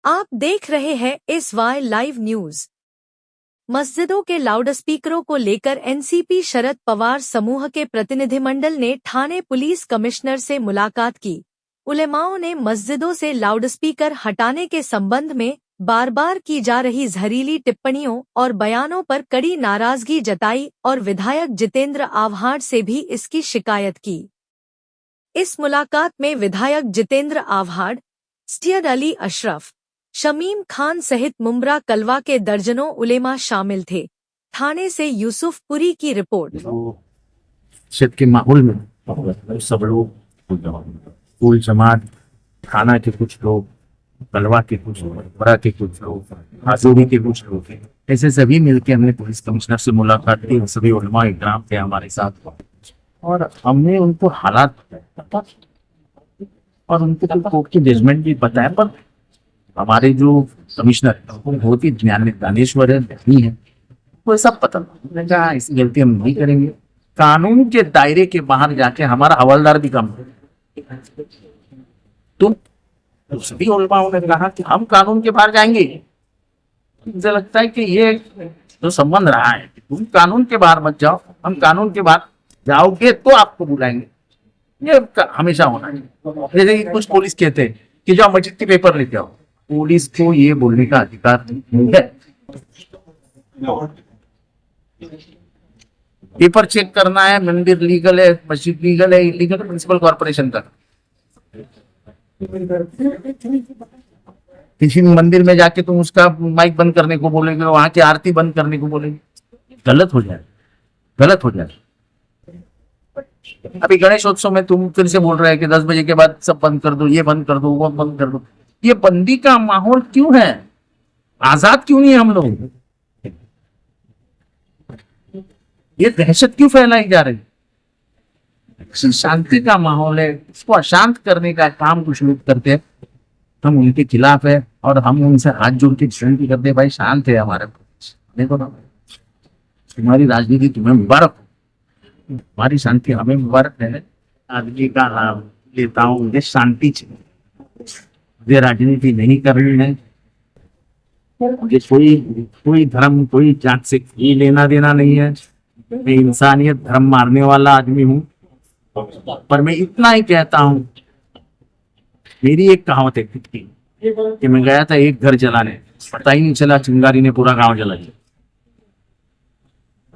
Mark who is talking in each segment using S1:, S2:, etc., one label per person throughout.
S1: आप देख रहे हैं SY लाइव न्यूज। मस्जिदों के लाउडस्पीकरों को लेकर एनसीपी शरद पवार समूह के प्रतिनिधिमंडल ने ठाणे पुलिस कमिश्नर से मुलाकात की। उलेमाओं ने मस्जिदों से लाउडस्पीकर हटाने के संबंध में बार बार की जा रही जहरीली टिप्पणियों और बयानों पर कड़ी नाराजगी जताई और विधायक जितेंद्र आव्हाड से भी इसकी शिकायत की। इस मुलाकात में विधायक जितेंद्र आव्हाड, सैयद अली अशरफ, शमीम खान सहित मुमरा कलवा के दर्जनों उलेमा शामिल थे। ठाणे से यूसुफ पुरी की रिपोर्ट।
S2: क्षेत्र के माहौल में सब लोग फूल जमात, थाना के कुछ लोग, कलवा के कुछ लोग, मुमरा के कुछ लोग, हाजोरी के कुछ लोग, ऐसे सभी मिलकर हमने पुलिस कमिश्नर से मुलाकात की। सभी उलमा इकराम थे हमारे साथ और हमने उनको हालात और उनको कोर्ट की जजमेंट भी बताया। पर हमारे जो कमिश्नर वो बहुत ही दानेश्वर है, नहीं है, वो सब पता नहीं। कहा ऐसी गलती हम नहीं करेंगे। कानून के दायरे के बाहर जाके हमारा हवलदार भी कम है। तो सभी उलमाओं ने कहा कि हम कानून के बाहर जाएंगे। मुझे लगता है कि ये जो संबंध रहा है, तुम कानून के बाहर मत जाओ, हम कानून के बाहर जाओगे तो आपको बुलाएंगे, ये हमेशा होना है। जैसे कुछ पुलिस कहते हैं कि जाओ मस्जिद के पेपर लेके आओ, पुलिस को ये बोलने का अधिकार नहीं है। पेपर चेक करना है, मंदिर लीगल है, मस्जिद लीगल है, इलीगल है, म्युनिसिपल कॉर्पोरेशन का। किसी मंदिर में जाके तुम उसका माइक बंद करने को बोलेंगे, वहां की आरती बंद करने को बोलेंगे, गलत हो जाए, गलत हो जाए। अभी गणेशोत्सव में तुम फिर से बोल रहे हैं कि 10 बजे के बाद सब बंद कर दो, ये बंद कर दो, वो बंद कर दो। ये बंदी का माहौल क्यों है? आजाद क्यों नहीं है हम लोग? ये दहशत क्यों फैलाई जा रही है? शांति का माहौल है, इसको अशांत करने का काम कुछ लोग करते हैं। हम उनके खिलाफ है और हम उनसे हाथ जोड़ के विनती करते हैं, भाई शांत है हमारे। देखो ना, तुम्हारी राजनीति तुम्हें मुबारक, हमारी शांति हमें मुबारक है। आदमी का नाम लेता हूँ, मुझे शांति चाहिए, मुझे राजनीति नहीं करनी है। मुझे कोई धर्म, कोई जात से कोई लेना देना नहीं है। मैं इंसानियत धर्म मारने वाला आदमी हूँ। पर मैं इतना ही कहता हूँ, मेरी एक कहावत है खुद की कि मैं गया था एक घर जलाने, पता ही नहीं चला चिंगारी ने पूरा गांव जला दिया।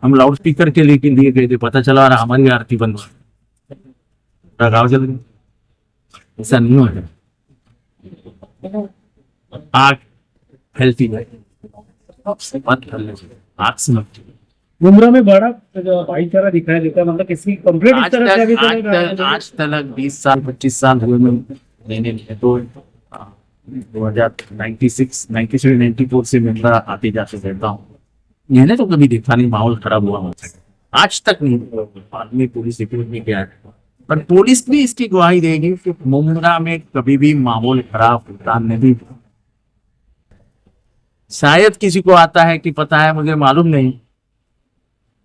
S2: हम लाउड स्पीकर के लिए गए थे, पता चला और हमारी आरती बंद हो, पूरा गांव जल गया। ऐसा नहीं होता। आग फैलती है, आग से लगती है।
S3: मुमरा में बड़ा भाईचारा दिखाई देता है, मतलब किसी कंप्लीट इस तरह से
S2: आज तक 20 साल 25 साल हुए मैंने तो 1996-94 से मुमरा आते जाते रहता हूँ। मैंने तो कभी देखा नहीं माहौल खराब हुआ आज तक नहीं। आदमी पुलिस रिपोर्ट में गया है, पर पुलिस भी इसकी गवाही देगी कि मुमरा में कभी भी माहौल खराब होता नहीं। शायद किसी को आता है कि पता है, मुझे मालूम नहीं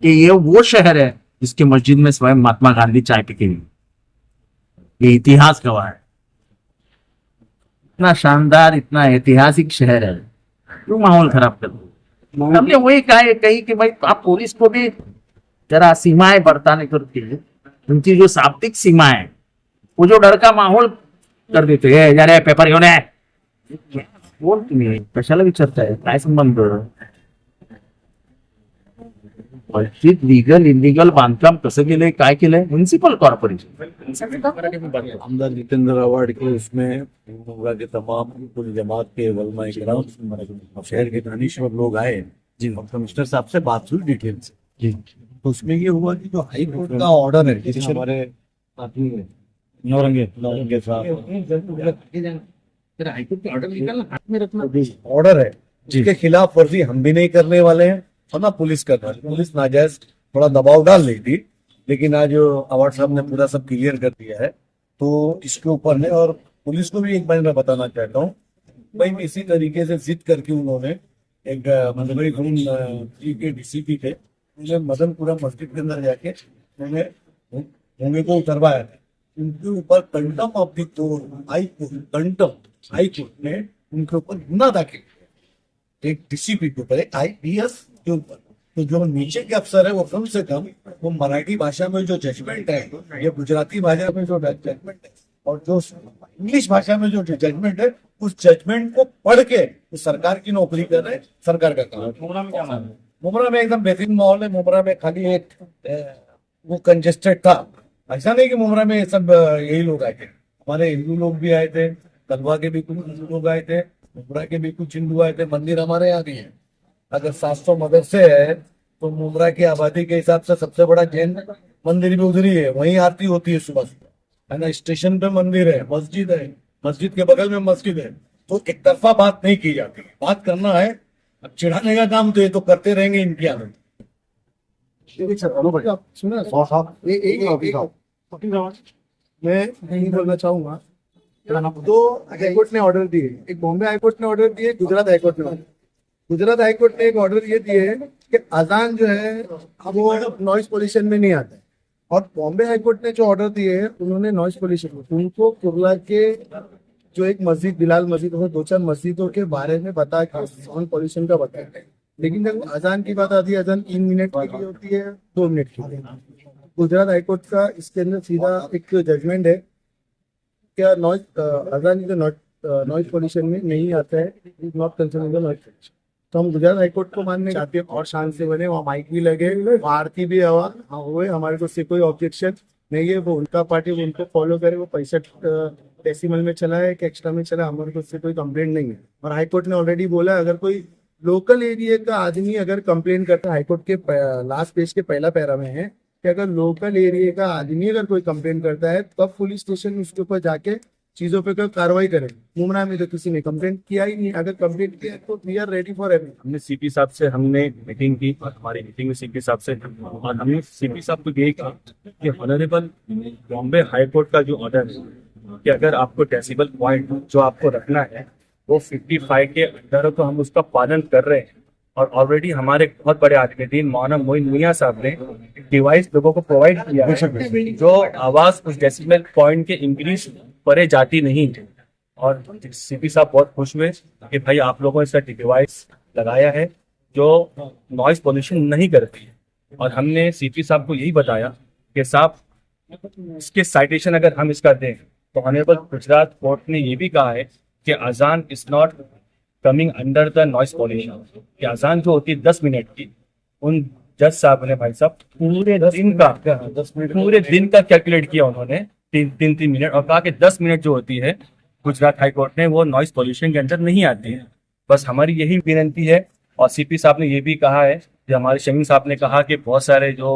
S2: कि ये वो शहर है जिसके मस्जिद में स्वयं महात्मा गांधी चाय पी के, ये इतिहास गवाह है। इतना शानदार, इतना ऐतिहासिक शहर है, क्यों माहौल खराब कर दो? हमने वही कही कि भाई आप पुलिस को भी जरा सीमाएं बरताने करती है। उनकी जो शाब्दिक सीमा है, वो जो डर का माहौल कर देते हैं, यार पेपर घेऊन आहे, बोल तुम्ही कशाला विचारताय, काय संबंध? मस्जिद लीगल इलीगल बांधकाम कसं केलंय, काय केलंय? Municipal corporation.
S4: आमदार जितेंद्र आव्हाड के उसमें मुमरा के तमाम कुल जमात के उलमा इकराम, शहर के दानिश्वर लोग आए जी, और कमिश्नर साहब से बात हुई डिटेल से जी। तो उसमें ये हुआ कि जो हाई कोर्ट का ऑर्डर है, जिसे हमारे नौरंगे साहब ऑर्डर है, जिसके खिलाफ वर्जी हम भी नहीं करने वाले हैं और ना पुलिस कर रहा है। पुलिस नाजायज थोड़ा दबाव डाल रही थी, लेकिन आज आव्हाड साहब ने पूरा सब क्लियर कर दिया है, तो इसके ऊपर है। और पुलिस को भी एक बार मैं बताना चाहता हूँ, भाई इसी तरीके से जिद करके उन्होंने एक मधुबनी के डीसीपी थे, उन्होंने मदनपुरा मस्जिद के अंदर जाके उन्होंने को उतरवाया था। उनके ऊपर contempt of the court high court ने उनके ऊपर गुना दाखिल किया, एक डीसीपी के ऊपर, एक आईपीएस के ऊपर। तो जो नीचे के अफसर है वो कम से कम वो मराठी भाषा में जो जजमेंट है या गुजराती भाषा में जो जजमेंट है और जो इंग्लिश भाषा में जो जजमेंट है उस जजमेंट को पढ़ के वो सरकार की नौकरी कर रहे हैं, सरकार का काम है।
S3: मुमरा में क्या मालूम?
S4: मुमरा में एकदम बेहतरीन माहौल है। मुमरा में खाली एक वो कंजेस्टेड था, ऐसा नहीं कि मुमरा में सब यही लोग आए थे, हमारे हिंदू लोग भी आए थे, कलवा के भी कुछ हिंदू लोग आए थे, मुमरा के भी कुछ हिंदू आए थे। मंदिर हमारे यहाँ भी है। अगर 700 मदरसे है तो मुमरा की आबादी के हिसाब से सबसे बड़ा जैन मंदिर भी उधर ही है, वहीं आरती होती है सुबह सुबह, है ना। स्टेशन पे मंदिर है, मस्जिद है, मस्जिद के बगल में मस्जिद है। तो एक तरफा बात नहीं की जाती, बात करना है। अब चिढ़ाने का काम तो ये तो करते रहेंगे इनकी आदत।
S5: मैं यही बोलना चाहूंगा, दो हाईकोर्ट ने ऑर्डर दिए, एक बॉम्बे हाईकोर्ट ने ऑर्डर दिए, गुजरात हाईकोर्ट ने गुजरात हाईकोर्ट ने एक ऑर्डर ये दिए कि अजान जो है वो नॉइज पोल्यूशन में नहीं आता है, और बॉम्बे हाईकोर्ट ने जो ऑर्डर दिए हैं उन्होंने नॉइज पोल्यूशन में उनको कुर्ला के जो एक मस्जिद बिलाल मस्जिद और 2-4 मस्जिदों के बारे में बता के साउंड पोल्यूशन का बताया है। लेकिन जब अजान की बात आती है, अजान 3 मिनट के लिए होती है, 2 मिनट की लिए। गुजरात हाईकोर्ट का इसके अंदर सीधा एक जजमेंट है क्या अजान इज नॉइज पोल्यूशन में नहीं आता है, is not concern the noise pollution. तो हम गुजरात हाईकोर्ट को मानने चाहते हैं और शांत से बने, वहाँ माइक भी लगे, वहाँ आरती भी हुए, हमारे को से कोई ऑब्जेक्शन नहीं है। वो उनका पार्टी, वो उनको फॉलो करे, वो 65 डेसिमल में चला है कि एक्स्ट्रा में चला, हमारे को उससे कोई कंप्लेंट नहीं है। और हाईकोर्ट ने ऑलरेडी बोला अगर कोई लोकल एरिया का आदमी अगर कंप्लेन करता है, हाईकोर्ट के लास्ट पेज के पहला पैरा में है कि अगर लोकल एरिया का आदमी अगर कोई कंप्लेन करता है तब पुलिस स्टेशन उसके ऊपर जाके चीजों पे कार्रवाई करे। मुमरा में तो किसी ने कंप्लेंट किया ही नहीं, अगर कंप्लेंट किया तो we are ready for everything.
S3: हमने सीपी साहब से हमने मीटिंग की और हमारी मीटिंग में सीपी साहब से, और हमने सीपी साहब को यही कहा कि ऑनरेबल बॉम्बे हाई कोर्ट का जो ऑर्डर है कि अगर आपको डेसिबल पॉइंट जो आपको रखना है वो 55 के अंदर हो तो हम उसका पालन कर रहे हैं। और ऑलरेडी हमारे बहुत बड़े आदमी मौलाना मोइन मियां साहब ने डिवाइस लोगों को प्रोवाइड किया है जो आवाज उस डेसिबल पॉइंट के इंक्रीज परे जाती नहीं थी। और सीपी साहब बहुत खुश हुए कि भाई आप लोगों ने ऐसा डिवाइस लगाया है जो नॉइज पोल्यूशन नहीं करती है। और हमने सीपी साहब को यही बताया कि साहब इसके साइटेशन अगर हम इसका दें तो ऑनरेबल गुजरात कोर्ट ने ये भी कहा है कि अजान is not coming under the noise pollution, कि अजान जो होती है 10 मिनट की, उन जज साहब ने भाई साहब पूरे दिन का कैलकुलेट किया उन्होंने 3 मिनट, और कहा कि 10 मिनट जो होती है गुजरात हाई कोर्ट ने वो नॉइज पोल्यूशन के अंदर नहीं आती है। बस हमारी यही विनती है। और सीपी साहब ने ये भी कहा है कि हमारे शमीम साहब ने कहा कि बहुत सारे जो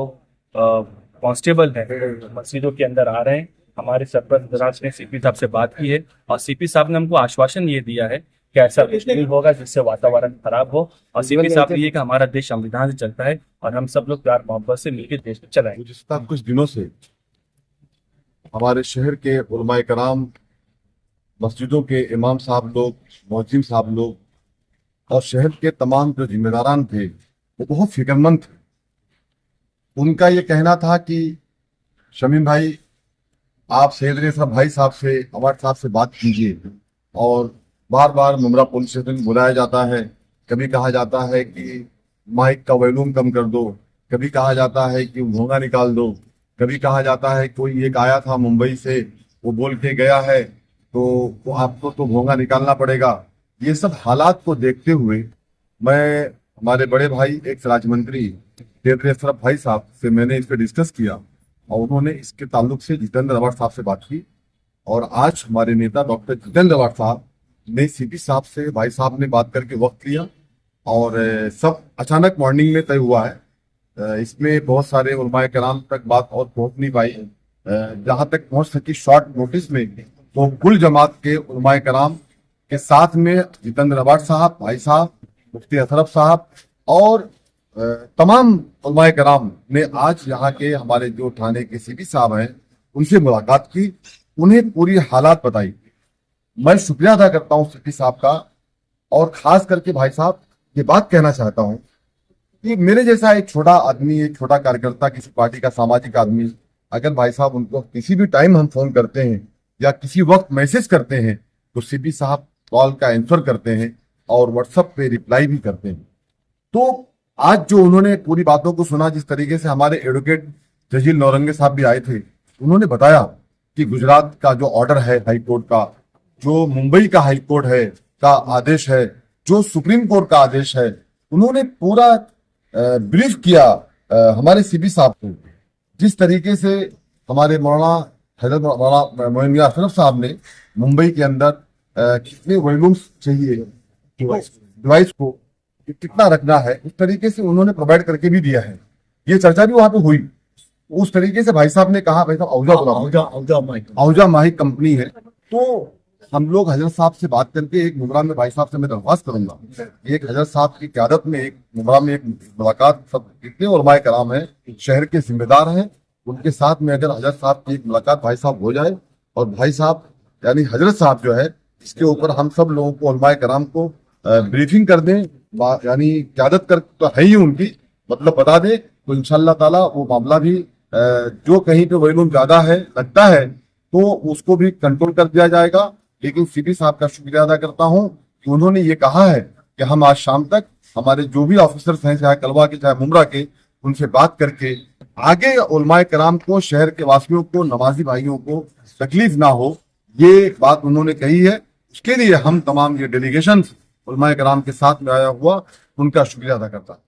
S3: कांस्टेबल हैं मस्जिदों के अंदर आ रहे हैं। हमारे सरपंच ने सीपी साहब से बात की है और सीपी साहब ने हमको आश्वासन ये दिया है कि ऐसा कुछ नहीं होगा जिससे वातावरण खराब हो। और सीपी साहब ने ये कि हमारा देश संविधान से चलता है और हम सब लोग प्यार मोहब्बत से मिलकर देश को चलाएंगे।
S6: गुज़िश्ता कुछ दिनों से हमारे शहर के उलमाए कराम, मस्जिदों के इमाम साहब लोग, मौजिम साहब लोग और शहर के तमाम जो जिम्मेदारान थे वो बहुत फिक्रमंद थे। उनका ये कहना था कि शमीम भाई आप सैयद साहब भाई साहब से, अवार्ड साहब से बात कीजिए। और बार बार मुमरा पुलिस स्टेशन बुलाया जाता है, कभी कहा जाता है कि माइक का वॉल्यूम कम कर दो, कभी कहा जाता है कि भोंगा निकाल दो, कभी कहा जाता है कोई एक आया था मुंबई से वो बोल के गया है तो आपको तो भोंगा निकालना पड़ेगा। ये सब हालात को देखते हुए मैं हमारे बड़े भाई एक्स राज्य मंत्री सैयद अशरफ भाई साहब से मैंने इस पर डिस्कस किया और उन्होंने इसके ताल्लुक से जितेंद्र अवार्ड साहब से बात की। और आज हमारे नेता डॉक्टर जितेंद्र अवार्ड साहब ने सीपी साहब से, भाई साहब ने बात करके वक्त लिया और सब अचानक मॉर्निंग में तय हुआ है। इसमें बहुत सारे उलमाए कराम तक बात और पहुंच नहीं पाई, जहां तक पहुंच सकी शॉर्ट नोटिस में तो कुल जमात के उलमाए कराम के साथ में जितेंद्र अवार्ड साहब, भाई साहब, मुफ्ती अशरफ साहब और तमाम उलमाए कराम ने आज यहाँ के हमारे जो थाने के सीपी साहब हैं उनसे मुलाकात की, उन्हें पूरी हालात बताई। मैं शुक्रिया अदा करता हूँ सीपी साहब का और खास करके भाई साहब ये बात कहना चाहता हूँ कि मेरे जैसा एक छोटा आदमी, एक छोटा कार्यकर्ता, किसी पार्टी का सामाजिक आदमी, अगर भाई साहब उनको किसी भी टाइम हम फोन करते हैं या किसी वक्त मैसेज करते हैं तो सीपी साहब कॉल का आंसर करते हैं और व्हाट्सएप पे रिप्लाई भी करते हैं। तो आज जो उन्होंने पूरी बातों को सुना, जिस तरीके से हमारे एडवोकेट जजील नौरंगे साहब भी आए थे, उन्होंने बताया कि गुजरात का जो ऑर्डर है हाई कोर्ट का, जो मुंबई का हाई कोर्ट है का आदेश है, जो सुप्रीम कोर्ट का आदेश है, उन्होंने पूरा ब्रीफ किया हमारे सीपी साहब को। जिस तरीके से हमारे मौलाना हजरत मौलाना मोइन मियां अशरफ साहब ने मुंबई के अंदर कितने वॉल्यूम्स चाहिए डिवाइस को कितना रखना है, उस तरीके से उन्होंने प्रोवाइड करके भी दिया है। ये चर्चा भी वहां पे हुई। उस तरीके से भाई साहब ने कहा, भाई साहब औजा माही कंपनी है, तो हम लोग हजरत साहब से बात करके एक मुमरा में भाई साहब से मैं दरख्वास्त करूंगा, एक हजरत साहब की क़यादत में एक मुमरा में एक मुलाकात, सब जितने उलमाए कराम हैं, शहर के जिम्मेदार हैं, उनके साथ में अगर हजरत साहब की एक मुलाकात भाई साहब हो जाए और भाई साहब यानी हजरत साहब जो है इसके ऊपर हम सब लोगों को उलमाए कराम को ब्रीफिंग कर दें, यानी क़यादत कर तो है ही उनकी, मतलब बता दें, तो इंशाअल्लाह ताला वो मामला भी जो कहीं पे वॉल्यूम ज्यादा है लगता है तो उसको भी कंट्रोल कर दिया जाएगा। लेकिन सीपी साहब का शुक्रिया अदा करता हूं कि उन्होंने ये कहा है कि हम आज शाम तक हमारे जो भी ऑफिसर्स हैं, चाहे कलवा के चाहे मुमरा के, उनसे बात करके आगे उलमाए कराम को, शहर के वासियों को, नमाजी भाइयों को तकलीफ ना हो, ये बात उन्होंने कही है। उसके लिए हम तमाम ये डेलीगेशन उलमाए कराम के साथ में आया हुआ उनका शुक्रिया अदा करता हूं।